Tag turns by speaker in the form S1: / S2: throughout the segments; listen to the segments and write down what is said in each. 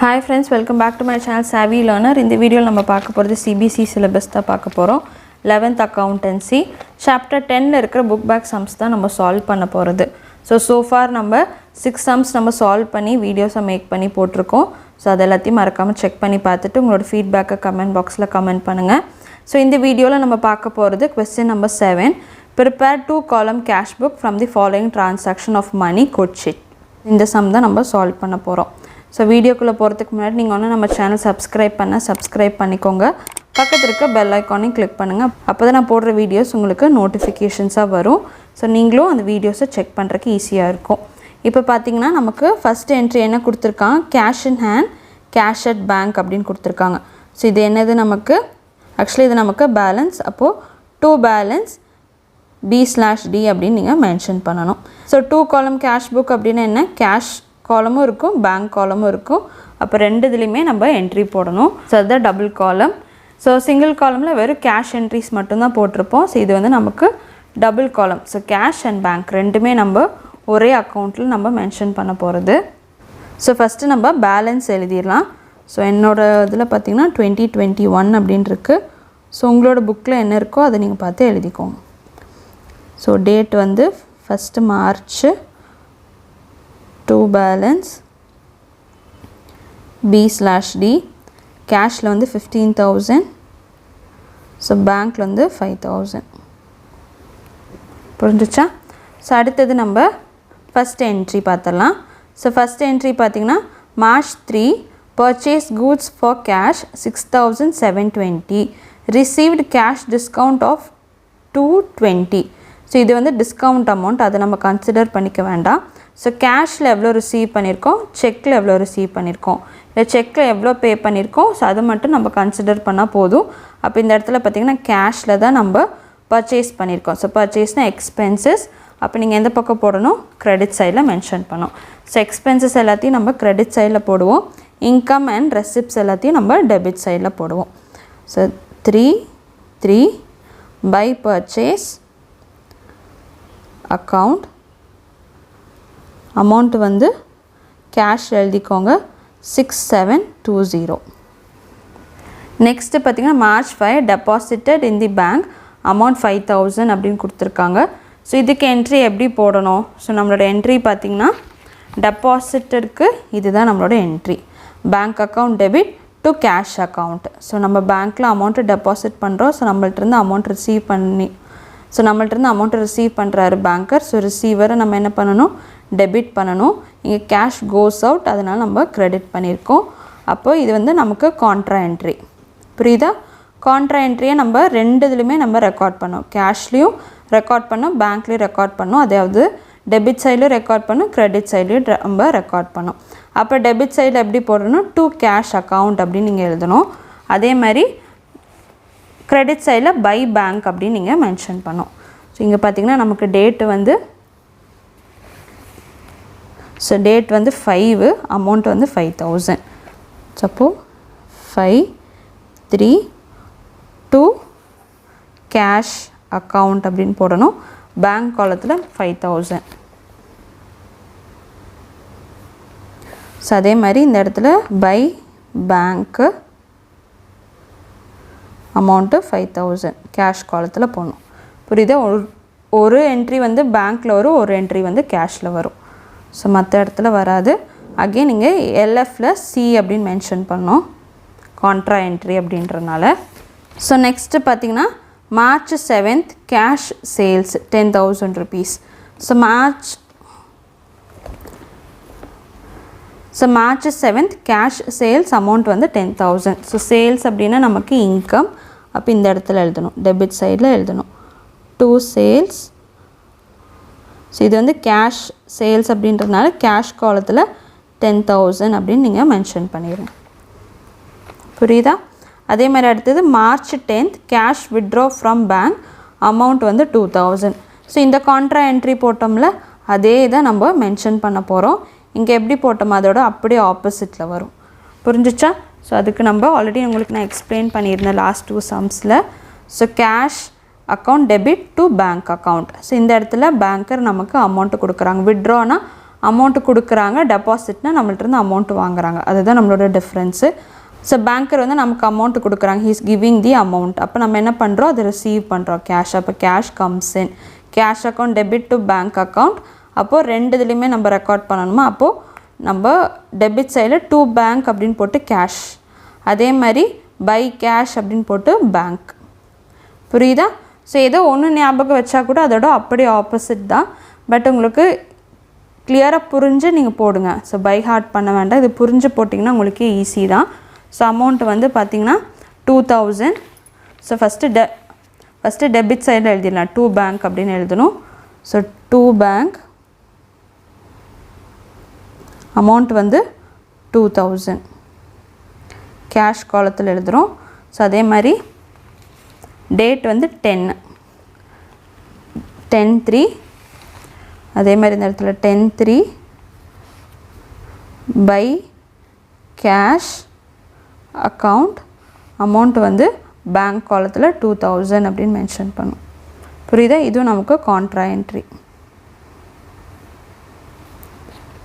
S1: Hi friends, welcome back to my channel Savvy Learner. In this video நம்ம பார்க்க போறது CBC syllabus தான் பார்க்க போறோம். 11th accountancy chapter 10ல இருக்கிற book back sums தான் நம்ம solve பண்ண போறது. So far நம்ம 6 sums நம்ம solve பண்ணி videos make பண்ணி போட்டுருக்கோம். So அத எல்லாத்தையும் மறக்காம check பண்ணி பார்த்துட்டு உங்களோட feedback comment boxல comment பண்ணுங்க. So இந்த வீடியோல நம்ம பார்க்க போறது question number 7. Prepare 2 column cash book from the following transaction of money code sheet. இந்த sum தான் நம்ம solve பண்ண போறோம். So வீடியோக்குள்ள போறதுக்கு முன்னாடி நீங்க வந்து நம்ம சேனல் subscribe பண்ணிக்கோங்க. பக்கத்துல இருக்க bell icon-ஐ click பண்ணுங்க. அப்பதான் நான் போடுற வீடியோஸ் உங்களுக்கு notifications-ஆ வரும். So நீங்களும் அந்த வீடியோஸை செக் பண்றதுக்கு ஈஸியா இருக்கும். இப்போ பாத்தீங்கன்னா நமக்கு first entry என்ன கொடுத்திருக்காங்க? cash in hand, cash at bank அப்படினு கொடுத்திருக்காங்க. So இது என்னது நமக்கு? Actually இது நமக்கு balance. அப்போ to balance B/D அப்படினு நீங்க மென்ஷன் பண்ணனும். So 2 column cash book அப்படினா என்ன? cash column இருக்கும் bank column இருக்கும். அப்ப ரெண்டு இதுலயுமே நம்ம என்ட்ரி போடணும். So அது டபுள் காலம். So சிங்கிள் காலம்ல வெறும் cash entries மட்டும் தான் போட்டுருப்போம். So இது வந்து நமக்கு டபுள் காலம். So cash and bank ரெண்டுமே நம்ம ஒரே அக்கவுண்ட்ல நம்ம மென்ஷன் பண்ண போறது. So ஃபர்ஸ்ட் நம்ம பேலன்ஸ் எழுதிரலாம். So என்னோட இதுல பாத்தீங்கன்னா 2021 அப்படினு இருக்கு. So உங்களோட bookல என்ன இருக்கோ அதை நீங்க பார்த்து எழுதிக்கோங்க. So date வந்து 1st March to balance B/D cashல வந்து 15,000 so bankல வந்து 5,000 புரிஞ்சுச்சா சோ அடுத்து நம்ம first entry பார்த்தலாம் so first entry பாத்தீங்கன்னா March 3 purchase goods for cash 6,720 received cash discount of 220 so இது வந்து discount amount அதை நம்ம கன்சிடர் பண்ணிக்க வேண்டாம் So cashல எவ்வளவு ரிசீவ் பண்ணிருக்கோம் செக்ல எவ்வளவு ரிசீவ் பண்ணிருக்கோம் இல்ல செக்ல எவ்வளவு பே பண்ணிருக்கோம் சோ அத மட்டும் நம்ம கன்சிடர் பண்ணா போதும் அப்ப இந்த இடத்துல பாத்தீங்கன்னா cashல தான் நம்ம purchase பண்ணிருக்கோம் சோ purchaseனா expenses அப்ப நீங்க எந்த பக்கம் போடணும் credit sideல மென்ஷன் பண்ணனும் சோ expenses எல்லாத்தையும் நம்ம credit sideல போடுவோம் income and receipts எல்லாத்தையும் நம்ம debit sideல போடுவோம் so 3 by purchase account amount வந்து cash எழுதிக்கோங்க 6720 next பாத்தீங்கன்னா March 5 deposited in the bank amount 5,000 அப்படினு கொடுத்திருக்காங்க சோ இதுக்கு என்ட்ரி எப்படி போடணும் சோ நம்மளோட என்ட்ரி பாத்தீங்கன்னா depositedக்கு இதுதான் நம்மளோட entry bank account debit to cash account so நம்ம bankல amount deposit பண்றோம் சோ நம்மள்ட்ட இருந்து amount receive பண்ணி சோ நம்மள்ட்ட இருந்து amount receive பண்றாரு banker சோ receiver நம்ம என்ன பண்ணனும் debit பண்ணனும் இங்க cash goes out அதனால நம்ம credit பண்ணிருக்கோம் அப்போ இது வந்து நமக்கு contra entry புரியுதா contra entry-ய நம்ம ரெண்டுதிலுமே நம்ம ரெக்கார்ட் பண்ணோம் cashலயும் ரெக்கார்ட் பண்ணோம் bankலயும் ரெக்கார்ட் பண்ணோம் அதாவது debit side-ல ரெக்கார்ட் பண்ணோம் credit side-லயும் நம்ம ரெக்கார்ட் பண்ணோம் அப்ப debit side-ல எப்படி போடணும் to cash account அப்படி நீங்க எழுதணும் அதே மாதிரி credit side-ல by bank அப்படி நீங்க மென்ஷன் பண்ணனும் சோ இங்க பாத்தீங்கன்னா நமக்கு டேட் வந்து So date வந்து 5 amount வந்து 5,000 so 5 3 to cash account அப்படினு போடணும் bank காலத்துல 5,000 so அதே மாதிரி இந்த இடத்துல by bank amount 5,000 cash காலத்துல போடணும் புரியுதா ஒரு என்ட்ரி வந்து bankல வரும் ஒரு என்ட்ரி வந்து cashல வரும் So மத்த இடத்துல வராது again நீங்க LF-ல C அப்படினு மென்ஷன் பண்ணனும் contra entry அப்படின்றனால so next பாத்தீங்கன்னா March 7th cash sales 10,000 rupees so March 7th cash sales amount வந்து 10,000 so sales அப்படினா நமக்கு income அப்ப இந்த இடத்துல எழுதணும் debit sideல எழுதணும் to sales So இது வந்து cash sales அப்படின்றனால cash காலத்துல 10,000 அப்படி நீங்க மென்ஷன் பண்ணிருங்க புரியுதா அதே மாதிரி அடுத்து March 10th cash withdraw from bank amount வந்து 2,000 so இந்த contra entry போட்டோம்ல அதே இத நம்ம மென்ஷன் பண்ண போறோம் இங்க எப்படி போட்டோம் அதோட அப்படியே ஆப்போசிட்ல வரும் புரிஞ்சுச்சா so அதுக்கு நம்ம ஆல்ரெடி உங்களுக்கு நான் எக்ஸ்பிளைன் பண்ணியிருந்தேன் last 2 sumsல so cash account debit to bank account so இந்த இடத்துல banker நமக்கு amount கொடுக்கறாங்க withdrawனா அமௌண்ட்டு கொடுக்குறாங்க, டெபாசிட்னா நம்மள்ட்ட அமௌண்ட் வாங்குறாங்க. அதுதான் நம்மளோட டிஃப்ரென்ஸு. ஸோ பேங்கர் வந்து நமக்கு அமௌண்ட் கொடுக்குறாங்க, ஹீஸ் கிவிங் தி அமௌண்ட். அப்போ நம்ம என்ன பண்ணுறோம், அதை ரிசீவ் பண்ணுறோம் கேஷ். அப்போ cash comes in, cash account debit to bank account. அப்போது ரெண்டு இதுலேயுமே நம்ம ரெக்கார்ட் பண்ணணுமா, அப்போது நம்ம டெபிட் சைடில் டு பேங்க் அப்படின்னு போட்டு கேஷ், அதே மாதிரி பை கேஷ் அப்படின்னு போட்டு பேங்க். புரியுதா? ஸோ ஏதோ ஒன்று ஞாபகம் வச்சா கூட அதோட அப்படியே ஆப்போசிட் தான். பட் உங்களுக்கு கிளியராக புரிஞ்சு நீங்கள் போடுங்க. ஸோ பை ஹார்ட் பண்ண வேண்டாம், இது புரிஞ்சு போட்டிங்கன்னா உங்களுக்கு ஈஸி தான். ஸோ அமௌண்ட் வந்து பார்த்திங்கன்னா 2000. ஸோ ஃபஸ்ட்டு டெபிட் சைடில் எழுதிடலாம், டு பேங்க் அப்படின்னு எழுதணும். ஸோ டு பேங்க் அமௌண்ட் வந்து 2000 கேஷ் காலத்தில் எழுதுகிறோம். ஸோ அதே மாதிரி டேட் வந்து 10/3, அதே மாதிரி இந்த இடத்துல 10/3 பை கேஷ் அக்கௌண்ட் அமௌண்ட் வந்து பேங்க் காலத்தில் 2000 அப்படின்னு மென்ஷன் பண்ணும். புரியுதா? இதுவும் நமக்கு கான்ட்ரா என்ட்ரி.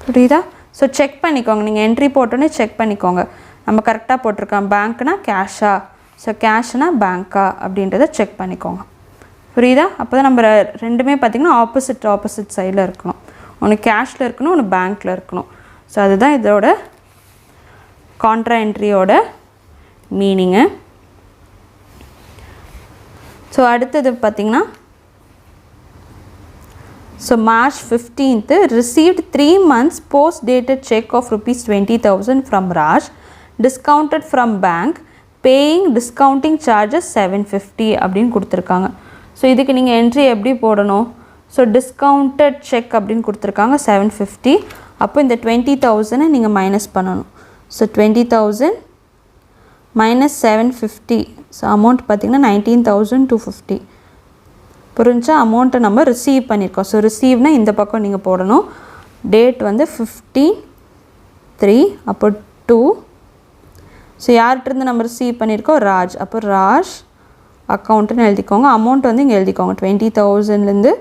S1: புரியுதா? ஸோ செக் பண்ணிக்கோங்க, நீங்கள் என்ட்ரி போட்டோன்னே செக் பண்ணிக்கோங்க நம்ம கரெக்டாக போட்டிருக்கோம். பேங்க்னா கேஷா, ஸோ கேஷ்னா பேங்க்கா அப்படின்றத செக் பண்ணிக்கோங்க. புரியுதா? அப்போ தான் நம்ம ரெண்டுமே பார்த்திங்கன்னா ஆப்போசிட் சைடில் இருக்கணும். ஒன்று கேஷில் இருக்கணும், ஒன்று பேங்க்கில் இருக்கணும். ஸோ அதுதான் இதோட கான்ட்ரா என்ட்ரியோட மீனிங்கு. ஸோ அடுத்தது பார்த்திங்கன்னா, so March 15th received 3 months post dated check of rupees 20,000 from Raj, discounted from bank, paying discounting charges 750 அப்படின்னு கொடுத்துருக்காங்க. ஸோ இதுக்கு நீங்கள் என்ட்ரி எப்படி போடணும்? ஸோ டிஸ்கவுண்டட் செக் அப்படின்னு கொடுத்துருக்காங்க 750. அப்போ இந்த 20,000 நீங்கள் மைனஸ் பண்ணணும். ஸோ 20,000 மைனஸ் 750, ஸோ அமௌண்ட் பார்த்திங்கன்னா 19,250. புரிஞ்சா? அமௌண்ட்டை நம்ம ரிசீவ் பண்ணியிருக்கோம். ஸோ ரிசீவ்னா இந்த பக்கம் நீங்கள் போடணும். டேட் வந்து 15/3, அப்போ 2. ஸோ யார்கிட்டருந்து நம்ம ரிசீவ் பண்ணியிருக்கோம்? ராஜ். அப்போ ராஜ் அக்கௌண்ட்டுன்னு எழுதிக்கோங்க. அமௌண்ட் வந்து இங்கே எழுதிக்கோங்க. 20,000லேருந்து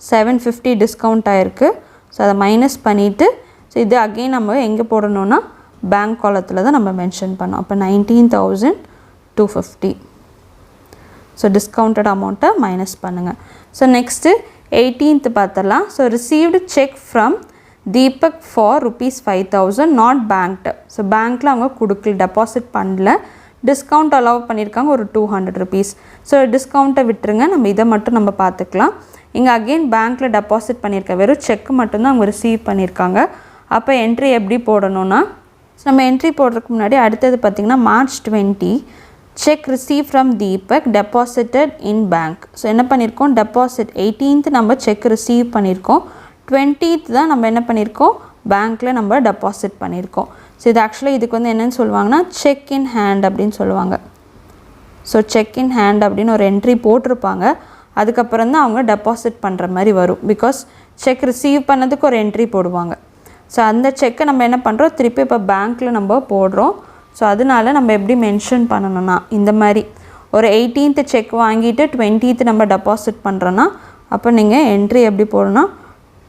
S1: 750 டிஸ்கவுண்ட் ஆகிருக்கு. ஸோ அதை மைனஸ் பண்ணிவிட்டு, ஸோ இது அகெயின் நம்ம எங்கே போடணுன்னா பேங்க் காலத்தில் தான் நம்ம மென்ஷன் பண்ணோம். அப்போ 19,250. ஸோ டிஸ்கவுண்டட் அமௌண்ட்டை மைனஸ் பண்ணுங்கள். ஸோ நெக்ஸ்ட்டு 18th பார்த்துடலாம். So received check from Deepak for ₹5,000 not banged. So பேங்க்கில் அவங்க கொடுக்கல, டெபாசிட் பண்ணல, டிஸ்கவுண்ட் அலோவ் பண்ணியிருக்காங்க ஒரு ₹200. ஸோ டிஸ்கவுண்ட்டை விட்டுருங்க, நம்ம இதை மட்டும் நம்ம பார்த்துக்கலாம். இங்கே அகெயின் பேங்க்கில் டெபாசிட் பண்ணியிருக்க வெறும் செக் மட்டும்தான் அவங்க ரிசீவ் பண்ணியிருக்காங்க. அப்போ என்ட்ரி எப்படி போடணுன்னா, நம்ம என்ட்ரி போடுறதுக்கு முன்னாடி அடுத்தது பார்த்திங்கன்னா March 20 check receive from Deepak deposited in bank. So என்ன பண்ணியிருக்கோம்? டெபாசிட் 18th நம்ம செக் ரிசீவ் பண்ணியிருக்கோம், 20th தான் நம்ம என்ன பண்ணியிருக்கோம்? பேங்க்கில் நம்ம டெபாசிட் பண்ணியிருக்கோம். ஸோ இது ஆக்சுவலாக இதுக்கு வந்து என்னென்னு சொல்லுவாங்கன்னா செக் இன் ஹேண்ட் அப்படின்னு சொல்லுவாங்க. ஸோ செக் இன் ஹேண்ட் அப்படின்னு ஒரு என்ட்ரி போட்டிருப்பாங்க, அதுக்கப்புறம் தான் அவங்க டெபாசிட் பண்ணுற மாதிரி வரும். பிகாஸ் செக் ரிசீவ் பண்ணதுக்கு ஒரு என்ட்ரி போடுவாங்க. ஸோ அந்த செக்கை நம்ம என்ன பண்ணுறோம்? திருப்பி இப்போ பேங்க்கில் நம்ம போடுறோம். ஸோ அதனால நம்ம எப்படி மென்ஷன் பண்ணணும்னா, இந்த மாதிரி ஒரு 18th செக் வாங்கிட்டு 20th நம்ம டெபாசிட் பண்ணுறோன்னா, அப்போ நீங்கள் என்ட்ரி எப்படி போடணும்னா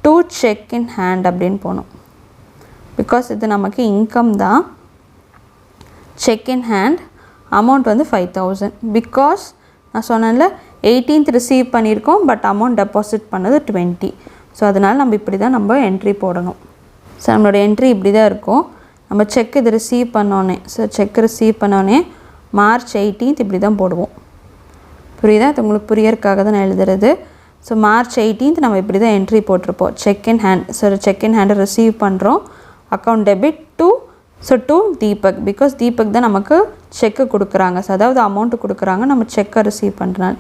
S1: டு செக் இன் ஹேண்ட் அப்படின்னு போகணும். பிகாஸ் இது நமக்கு இன்கம் தான். செக் இன் ஹேண்ட் அமௌண்ட் வந்து 5,000. பிகாஸ் நான் சொன்னேன்ல 18th ரிசீவ் பண்ணியிருக்கோம், பட் அமௌண்ட் டெபாசிட் பண்ணது 20. ஸோ அதனால் நம்ம இப்படி தான் நம்ம என்ட்ரி போடணும். ஸோ நம்மளோட என்ட்ரி இப்படி தான் இருக்கும். நம்ம செக் இது ரிசீவ் பண்ணோன்னே, ஸோ செக் ரிசீவ் பண்ணோன்னே March 18th இப்படி தான் போடுவோம். புரியுதா? இது உங்களுக்கு புரியறதுக்காக தான் நான் எழுதுறது. ஸோ March 18th நம்ம இப்படி தான் என்ட்ரி போட்டிருப்போம். Cheque in hand, so cheque in ஹேண்டை ரிசீவ் பண்ணுறோம், account debit to, so to Deepak. Because Deepak தான் நமக்கு செக்கு கொடுக்குறாங்க, ஸோ அதாவது அமௌண்ட்டு கொடுக்குறாங்க, நம்ம செக்கை ரிசீவ் பண்ணுறனால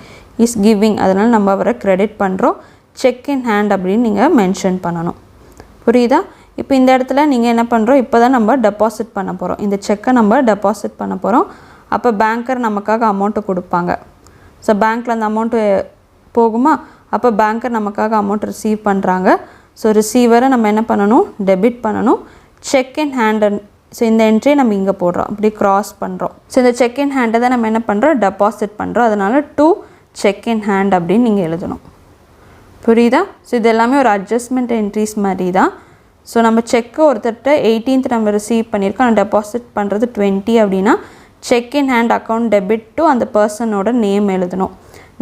S1: இஸ் கிவிங், அதனால் நம்ம அவரை க்ரெடிட் பண்ணுறோம். செக் இன் ஹேண்ட் அப்படின்னு நீங்கள் மென்ஷன் பண்ணணும். புரியுதா? இப்போ இந்த இடத்துல நீங்கள் என்ன பண்ணுறோம்? இப்போ தான் நம்ம டெபாசிட் பண்ண போகிறோம், இந்த செக்கை நம்ம டெபாசிட் பண்ண போகிறோம். அப்போ பேங்கர் நமக்காக அமௌண்ட்டு கொடுப்பாங்க. ஸோ பேங்க்கில் அந்த அமௌண்ட்டு போகுமா? அப்போ பேங்கர் நமக்காக அமௌண்ட் ரிசீவ் பண்ணுறாங்க. ஸோ ரிசீவரை நம்ம என்ன பண்ணணும்? டெபிட் பண்ணணும். செக் இன் ஹேண்ட், ஸோ இந்த என்ட்ரியை நம்ம இங்கே போடுறோம், அப்படி க்ராஸ் பண்ணுறோம். ஸோ இந்த செக் இன் ஹேண்டை தான் நம்ம என்ன பண்ணுறோம்? டெபாசிட் பண்ணுறோம். அதனால் டு செக் இன் ஹேண்ட் அப்படின்னு நீங்கள் எழுதணும். புரியுதா? ஸோ இது எல்லாமே ஒரு அட்ஜஸ்ட்மெண்ட் என்ட்ரிஸ் மாதிரி தான். ஸோ நம்ம செக்கு ஒருத்தர்கிட்ட 18th நம்ம ரிசீவ் பண்ணியிருக்கோம், ஆனால் டெபாசிட் பண்ணுறது 20 அப்படின்னா check in hand account debit to அந்த பர்சனோட நேம் எழுதணும்,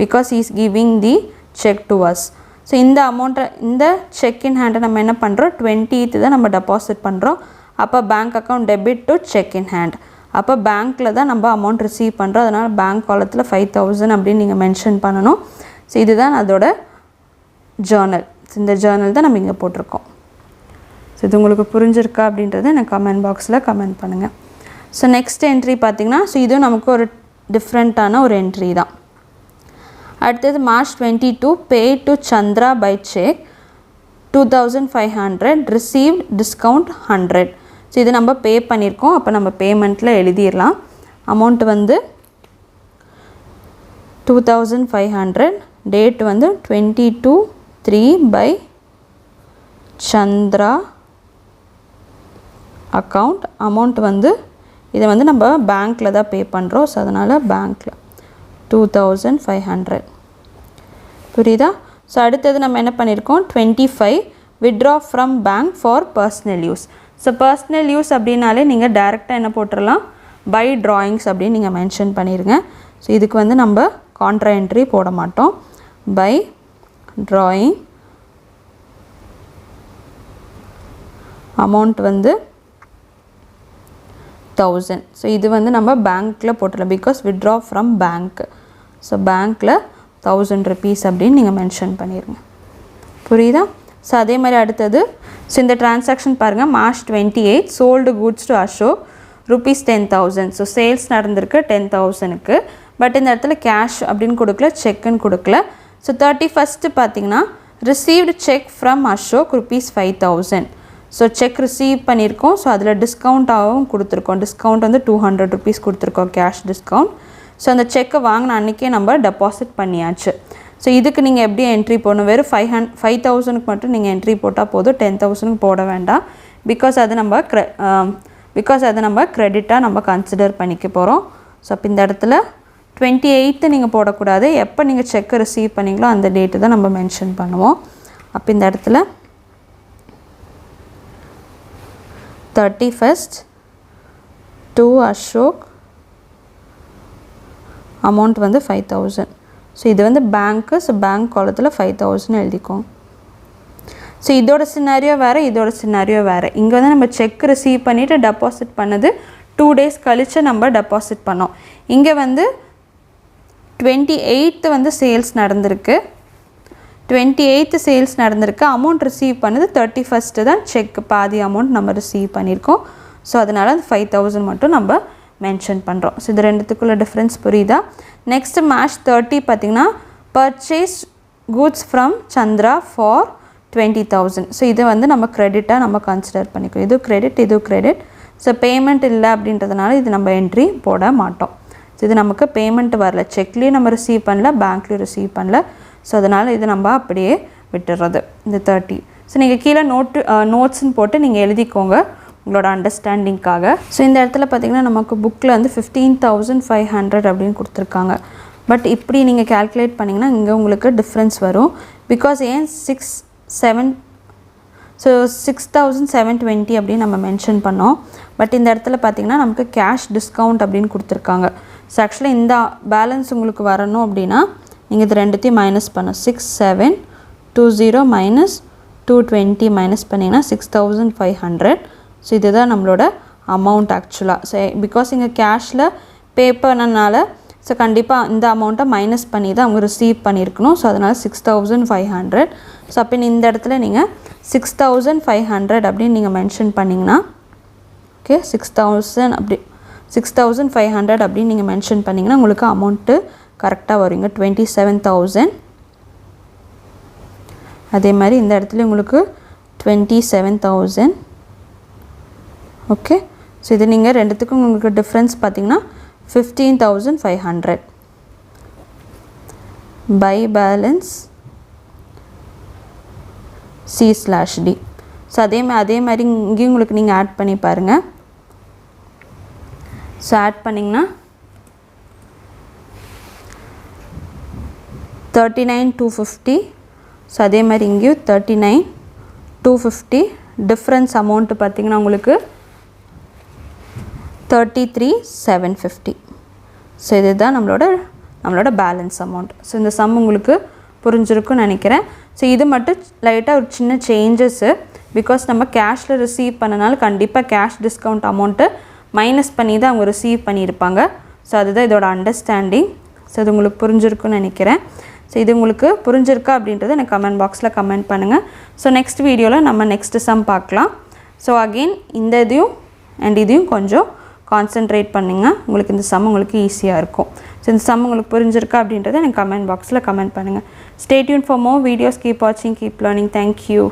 S1: because is giving the check to us. So இந்த அமௌண்ட்டை இந்த செக் இன் ஹேண்டை நம்ம என்ன பண்ணுறோம், 20th தான் நம்ம டெபாசிட் பண்ணுறோம். அப்போ bank account debit to check in hand. அப்போ பேங்க்கில் தான் நம்ம அமௌண்ட் ரிசீவ் பண்ணுறோம், அதனால் பேங்க் காலத்தில் 5000 அப்படின்னு நீங்கள் மென்ஷன் பண்ணணும். ஸோ இதுதான் அதோட ஜேர்னல். இந்த ஜேர்னல் தான் நம்ம இங்கே போட்டிருக்கோம். ஸோ இது உங்களுக்கு புரிஞ்சிருக்கா அப்படின்றத எனக்கு கமெண்ட் பாக்ஸில் கமெண்ட் பண்ணுங்கள். ஸோ நெக்ஸ்ட் என்ட்ரி பார்த்திங்கன்னா, ஸோ இதுவும் நமக்கு ஒரு டிஃப்ரெண்ட்டான ஒரு என்ட்ரி தான். அடுத்தது March 22 pay to Chandra by cheque 2500 received discount 100. So இது நம்ம பே பண்ணியிருக்கோம், அப்போ நம்ம பேமெண்ட்டில் எழுதிடலாம். அமௌண்ட் வந்து 2500, டேட் வந்து 22/3 பை சந்திரா அக்கௌண்ட். அமௌண்ட் வந்து இதை வந்து நம்ம பேங்க்கில் தான் பே பண்ணுறோம், ஸோ அதனால் பேங்க்கில் 2500. புரியுதா? ஸோ அடுத்தது நம்ம என்ன பண்ணியிருக்கோம், 25 withdraw from bank for personal use. So personal use அப்படின்னாலே நீங்கள் டைரெக்டாக என்ன போட்டுடலாம், பை ட்ராயிங்ஸ் அப்படின்னு நீங்கள் மென்ஷன் பண்ணிடுங்க. ஸோ இதுக்கு வந்து நம்ம கான்ட்ரா என்ட்ரி போட மாட்டோம். பை ட்ராயிங் அமௌண்ட் வந்து 1000. ஸோ இது வந்து நம்ம பேங்க்கில் போட்டுடலாம், because withdraw from bank. So பேங்க்கில் 1000 rupees அப்படின்னு நீங்கள் மென்ஷன் பண்ணிடுங்க. புரியுதா? ஸோ அதே மாதிரி அடுத்தது, ஸோ இந்த டிரான்சாக்ஷன் பாருங்கள், March 28 sold goods to Ashok ₹10,000. So sales நடந்திருக்கு 10,000க்கு. பட் இந்த இடத்துல கேஷ் அப்படின்னு கொடுக்கல, செக்குன்னு கொடுக்கல. ஸோ 31st பார்த்தீங்கன்னா received check from Ashok ₹5,000. So check receive பண்ணியிருக்கோம், ஸோ அதில் டிஸ்கவுண்ட்டாகவும் கொடுத்துருக்கோம். டிஸ்கவுண்ட் வந்து ₹200 கொடுத்துருக்கோம், கேஷ் டிஸ்கவுண்ட். ஸோ அந்த செக்கை வாங்கின அன்றைக்கே நம்ம டெபாசிட் பண்ணியாச்சு. ஸோ இதுக்கு நீங்கள் எப்படி என்ட்ரி போடணும், வெறும் 5,000க்கு மட்டும் நீங்கள் என்ட்ரி போட்டால் போதும், 10,000க்கு போட வேண்டாம். பிகாஸ் அது நம்ம க்ரெடிட்டாக நம்ம கன்சிடர் பண்ணிக்க போகிறோம். ஸோ அப்போ இந்த இடத்துல 28 நீங்கள் போடக்கூடாது, எப்போ நீங்கள் செக்கை ரிசீவ் பண்ணிங்களோ அந்த டேட்டு தான் நம்ம மென்ஷன் பண்ணுவோம். அப்போ இந்த இடத்துல 31st to அசோக் அமௌண்ட் வந்து 5,000. ஸோ இது வந்து பேங்க்கு, ஸோ பேங்க் காலத்தில் 5,000 எழுதிக்கோங்க. ஸோ இதோட சினாரியோ வேறு, இதோட சினாரியோ வேறு. இங்கே வந்து நம்ம செக் ரிசீவ் பண்ணிவிட்டு டெபாசிட் பண்ணது 2 days கழித்து நம்ம டெபாசிட் பண்ணோம். இங்கே வந்து 28th வந்து சேல்ஸ் நடந்திருக்கு, 28th சேல்ஸ் நடந்திருக்கு. அமௌண்ட் ரிசீவ் பண்ணது 31st தான், செக் பாதி அமௌண்ட் நம்ம ரிசீவ் பண்ணியிருக்கோம். ஸோ அதனால் அந்த 5,000 மட்டும் நம்ம மென்ஷன் பண்ணுறோம். ஸோ இது ரெண்டுத்துக்குள்ள டிஃப்ரென்ஸ் புரியுதா? நெக்ஸ்ட் March 30 பார்த்திங்கன்னா purchase goods from Chandra for 20,000. So இது வந்து நம்ம க்ரெடிட்டாக நம்ம கன்சிடர் பண்ணிக்கோம். இது க்ரெடிட், இது க்ரெடிட். ஸோ பேமெண்ட் இல்லை அப்படின்றதுனால இது நம்ம என்ட்ரி போட மாட்டோம். ஸோ இது நமக்கு பேமெண்ட் வரல, செக்லேயும் நம்ம ரிசீவ் பண்ணல, பேங்க்லேயும் ரிசீவ் பண்ணல. ஸோ அதனால் இது நம்ம அப்படியே விட்டுறது இந்த 30. ஸோ நீங்கள் கீழே நோட்ஸ்ன்னு போட்டு நீங்கள் எழுதிக்கோங்க உங்களோட அண்டர்ஸ்டாண்டிங்காக. ஸோ இந்த இடத்துல பார்த்திங்கன்னா நமக்கு புக்கில் வந்து 15,500 அப்படின்னு கொடுத்துருக்காங்க. பட் இப்படி நீங்கள் கேல்குலேட் பண்ணிங்கன்னா இங்கே உங்களுக்கு டிஃப்ரென்ஸ் வரும். பிகாஸ் ஏன் 6,720 அப்படின்னு நம்ம மென்ஷன் பண்ணோம். பட் இந்த இடத்துல பார்த்திங்கன்னா நமக்கு கேஷ் டிஸ்கவுண்ட் அப்படின்னு கொடுத்துருக்காங்க. ஸோ ஆக்சுவலாக இந்த பேலன்ஸ் உங்களுக்கு வரணும் அப்படின்னா நீங்கள் இது ரெண்டுத்தையும் மைனஸ் பண்ணணும். 6,720 மைனஸ் 220 மைனஸ் பண்ணிங்கன்னா 6,500. ஸோ இதுதான் நம்மளோட அமௌண்ட் ஆக்சுவலாக. ஸோ பிகாஸ் இங்கே கேஷில் பே பண்ணனால ஸோ கண்டிப்பாக இந்த அமௌண்ட்டை மைனஸ் பண்ணி தான் அவங்க ரிசீவ் பண்ணியிருக்கணும். ஸோ அதனால் 6,500. ஸோ அப்படின்னு இந்த இடத்துல நீங்கள் 6,500 அப்படின்னு நீங்கள் மென்ஷன் பண்ணிங்கன்னா, ஓகே, 6,500 அப்படின்னு நீங்கள் மென்ஷன் பண்ணிங்கன்னா உங்களுக்கு அமௌண்ட்டு கரெக்டாக வருங்க, 27,000. அதே மாதிரி இந்த இடத்துல உங்களுக்கு 27,000. ஓகே, ஸோ இது நீங்கள் ரெண்டுத்துக்கும் உங்களுக்கு டிஃப்ரென்ஸ் பார்த்தீங்கன்னா 15,500 பை பேலன்ஸ் C/D. ஸோ அதே மாதிரி இங்கேயும் உங்களுக்கு நீங்கள் ஆட் பண்ணி பாருங்கள். ஸோ ஆட் பண்ணிங்கன்னா 39,250. ஸோ அதே மாதிரி இங்கேயும் 39,250 டிஃப்ரென்ஸ் அமௌண்ட்டு பார்த்திங்கன்னா உங்களுக்கு 33,750. ஸோ இதுதான் நம்மளோட பேலன்ஸ் அமௌண்ட். ஸோ இந்த சம் உங்களுக்கு புரிஞ்சிருக்குன்னு நினைக்கிறேன். ஸோ இது மட்டும் லைட்டாக ஒரு சின்ன சேஞ்சஸ்ஸு, பிகாஸ் நம்ம கேஷில் ரிசீவ் பண்ணனால கண்டிப்பாக கேஷ் டிஸ்கவுண்ட் அமௌண்ட்டு மைனஸ் பண்ணி தான் அவங்க ரிசீவ் பண்ணியிருப்பாங்க. ஸோ அதுதான் இதோட அண்டர்ஸ்டாண்டிங். ஸோ இது உங்களுக்கு புரிஞ்சிருக்குன்னு நினைக்கிறேன். ஸோ இது உங்களுக்கு புரிஞ்சிருக்கா அப்படின்றத எனக்கு கமெண்ட் பாக்ஸில் கமெண்ட் பண்ணுங்கள். ஸோ நெக்ஸ்ட் வீடியோவில் நம்ம நெக்ஸ்ட் சம் பார்க்கலாம். ஸோ அகெயின் இந்த இதையும் கொஞ்சம் கான்சென்ட்ரேட் பண்ணுங்கள். உங்களுக்கு இந்த சம் உங்களுக்கு ஈஸியாக இருக்கும். ஸோ இந்த சம் உங்களுக்கு புரிஞ்சிருக்கா அப்படின்றத எனக்கு கமெண்ட் பாக்ஸில் கமெண்ட் பண்ணுங்கள். Stay tune for more videos. Keep வாட்சிங், கீப் லேர்னிங். தேங்க்யூ.